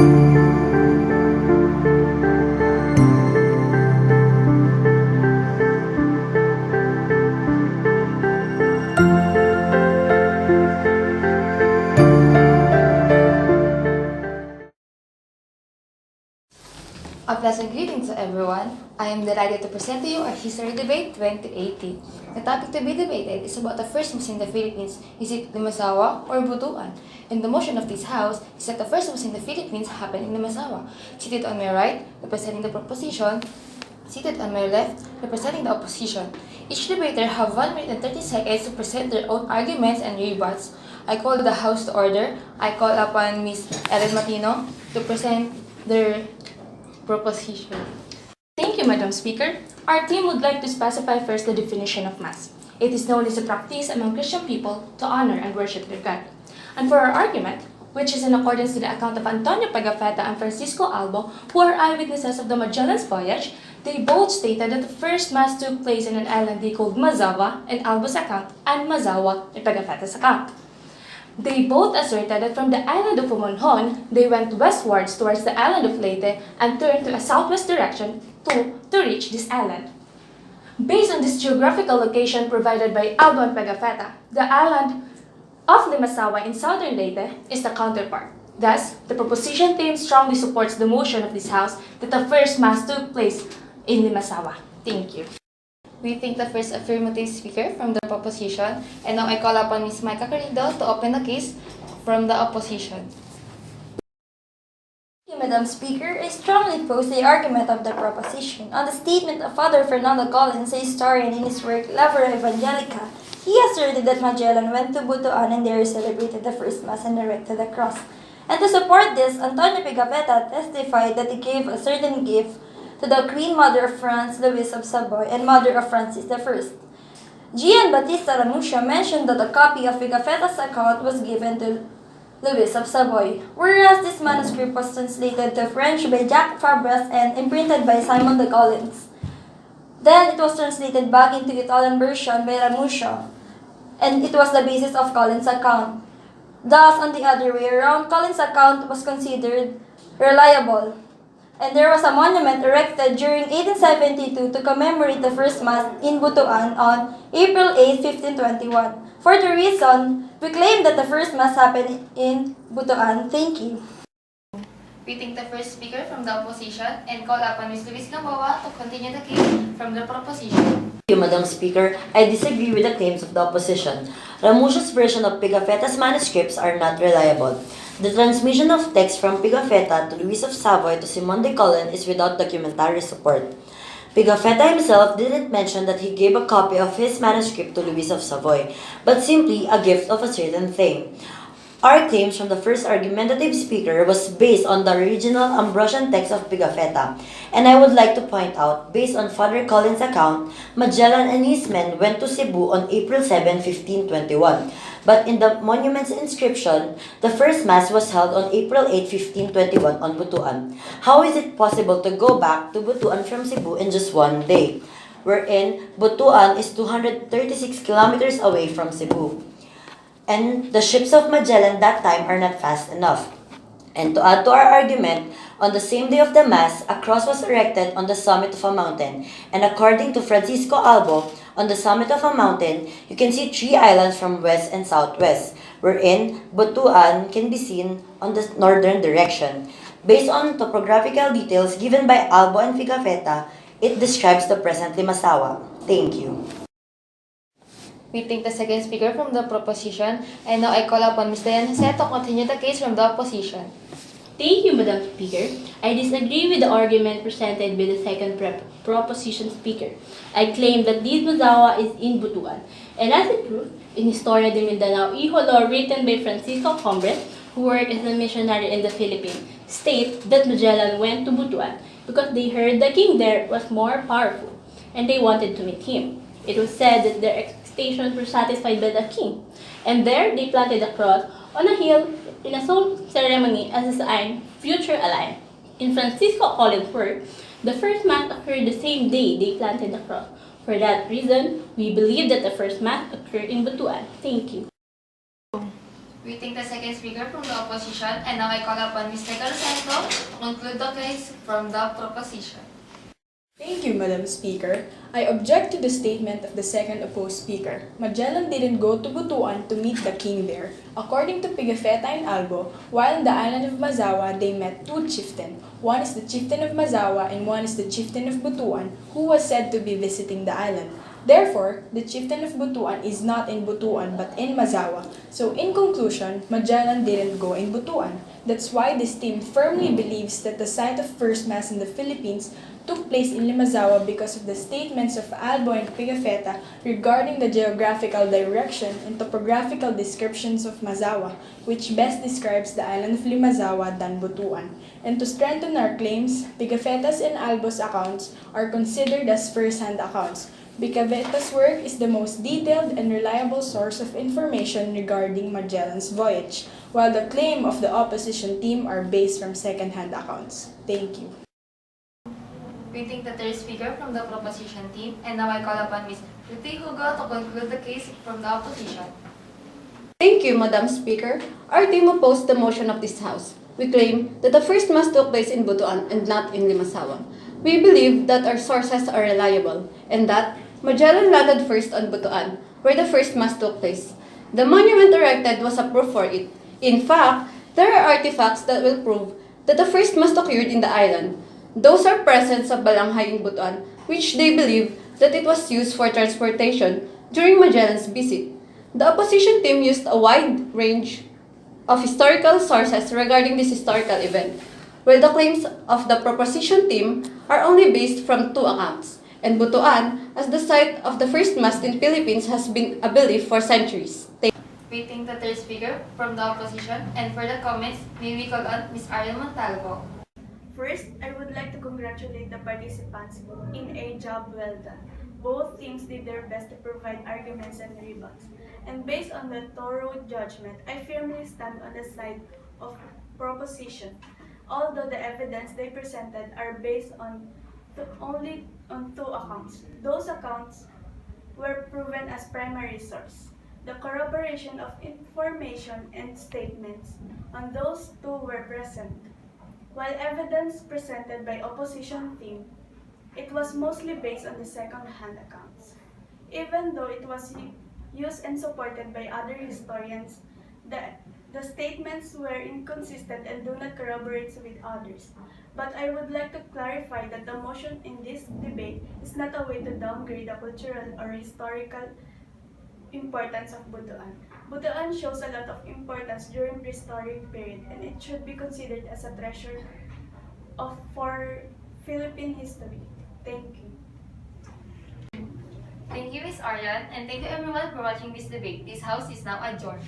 A pleasant greeting to everyone. I am delighted to present to you our History Debate 2018. The topic to be debated is about the first Muslim in the Philippines. Is it Limasawa or Butuan? And the motion of this House is that the first Muslim in the Philippines happened in Limasawa. Seated on my right, representing the proposition, seated on my left, representing the opposition. Each debater have 1 minute and 30 seconds to present their own arguments and rebuts. I call the House to order. I call upon Ms. Ellen Matino to present their proposition. Thank you, Madam Speaker. Our team would like to specify first the definition of Mass. It is known as a practice among Christian people to honor and worship their God. And for our argument, which is in accordance to the account of Antonio Pigafetta and Francisco Albo, who are eyewitnesses of the Magellan's voyage, they both stated that the first Mass took place in an island they called Mazawa in Albo's account and Mazawa in Pigafetta's account. They both asserted that from the island of Pumonhon, they went westwards towards the island of Leyte and turned to a southwest direction to reach this island. Based on this geographical location provided by Albo and Pigafetta, the island of Limasawa in southern Leyte is the counterpart. Thus, the proposition team strongly supports the motion of this House that the first Mass took place in Limasawa. Thank you. We thank the first affirmative speaker from the proposition, and now I call upon Ms. Micah Carrillo to open the case from the opposition. Madam Speaker, I strongly oppose the argument of the proposition. On the statement of Father Fernando Collins, a historian in his work La Vera Evangelica, he asserted that Magellan went to Butuan and there celebrated the first Mass and erected the cross. And to support this, Antonio Pigafetta testified that he gave a certain gift to the Queen Mother of France, Louise of Savoy, and Mother of Francis I. Gian Battista Ramusio mentioned that a copy of Pigafetta's account was given to Louis of Savoy, whereas this manuscript was translated to French by Jacques Fabres and imprinted by Simon de Collins. Then it was translated back into Italian version by Ramusio, and it was the basis of Collins' account. Thus, on the other way around, Collins' account was considered reliable, and there was a monument erected during 1872 to commemorate the first Mass in Butuan on April 8, 1521. For the reason, we claim that the first Mass happened in Butuan. Thank you. We thank the first speaker from the opposition and call upon Ms. Luis Gamboa to continue the case from the proposition. Thank you, Madam Speaker. I disagree with the claims of the opposition. Ramusio's version of Pigafetta's manuscripts are not reliable. The transmission of text from Pigafetta to Louis of Savoy to Simon de Collin is without documentary support. Pigafetta himself didn't mention that he gave a copy of his manuscript to Louis of Savoy, but simply a gift of a certain thing. Our claims from the first argumentative speaker was based on the original Ambrosian text of Pigafetta, and I would like to point out, based on Father Collins' account, Magellan and his men went to Cebu on April 7, 1521. But in the monument's inscription, the first Mass was held on April 8, 1521 on Butuan. How is it possible to go back to Butuan from Cebu in just one day, wherein Butuan is 236 kilometers away from Cebu? And the ships of Magellan that time are not fast enough. And to add to our argument, on the same day of the Mass, a cross was erected on the summit of a mountain. And according to Francisco Albo, on the summit of a mountain, you can see 3 islands from west and southwest, wherein Butuan can be seen on the northern direction. Based on topographical details given by Albo and Pigafetta, it describes the present Limasawa. Thank you. We thank the second speaker from the proposition, and now I call upon Ms. Diane Jose to continue the case from the opposition. Thank you, Madam Speaker. I disagree with the argument presented by the second proposition speaker. I claim that this Mazawa is in Butuan, and as a proof, in Historia de Mindanao, Iho law written by Francisco Combres, who worked as a missionary in the Philippines, state that Magellan went to Butuan because they heard the king there was more powerful, and they wanted to meet him. It was said that their expectations were satisfied by the king, and there they planted a cross on a hill in a solemn ceremony as a sign future alliance. In Francisco Collins' work, the first Mass occurred the same day they planted the cross. For that reason, we believe that the first Mass occurred in Butuan. Thank you. We We take the second speaker from the opposition, and now I call upon Mr. Carcento to conclude the case from the proposition. Thank you, Madam Speaker. I object to the statement of the second opposed speaker. Magellan didn't go to Butuan to meet the king there. According to Pigafetta and Albo, while in the island of Mazawa, they met two chieftains. One is the chieftain of Mazawa and one is the chieftain of Butuan, who was said to be visiting the island. Therefore, the chieftain of Butuan is not in Butuan but in Mazawa. So in conclusion, Magellan didn't go in Butuan. That's why this team firmly believes that the site of first mass in the Philippines took place in Limazawa because of the statements of Albo and Pigafetta regarding the geographical direction and topographical descriptions of Mazawa, which best describes the island of Limazawa than Butuan. And to strengthen our claims, Pigafetta's and Albo's accounts are considered as first-hand accounts. Pigafetta's work is the most detailed and reliable source of information regarding Magellan's voyage, while the claim of the opposition team are based from second-hand accounts. Thank you. We take the third speaker from the proposition team, and now I call upon Ms. Ruti Hugo to conclude the case from the opposition. Thank you, Madam Speaker. Our team opposed the motion of this House. We claim that the first mass took place in Butuan and not in Limasawa. We believe that our sources are reliable and that Magellan landed first on Butuan, where the first mass took place. The monument erected was a proof for it. In fact, there are artifacts that will prove that the first mass occurred in the island. Those are present sa Balanghay in Butuan, which they believe that it was used for transportation during Magellan's visit. The opposition team used a wide range of historical sources regarding this historical event, while the claims of the proposition team are only based from two accounts, and Butuan, as the site of the first mast in Philippines, has been a belief for centuries. We take the third speaker from the opposition, and for the comments, may we call on Ms. Ariel Montalvo. First, I would like to congratulate the participants in a job well done. Both teams did their best to provide arguments and rebuts. And based on the thorough judgment, I firmly stand on the side of proposition. Although the evidence they presented are based only on two accounts. Those accounts were proven as primary source. The corroboration of information and statements on those two were present. While evidence presented by opposition team, it was mostly based on the second-hand accounts. Even though it was used and supported by other historians, the statements were inconsistent and do not corroborate with others. But I would like to clarify that the motion in this debate is not a way to downgrade the cultural or historical importance of Butuan. Butuan shows a lot of importance during prehistoric period, and it should be considered as a treasure for Philippine history. Thank you. Thank you, Ms. Ariel, and thank you everyone for watching this debate. This House is now adjourned.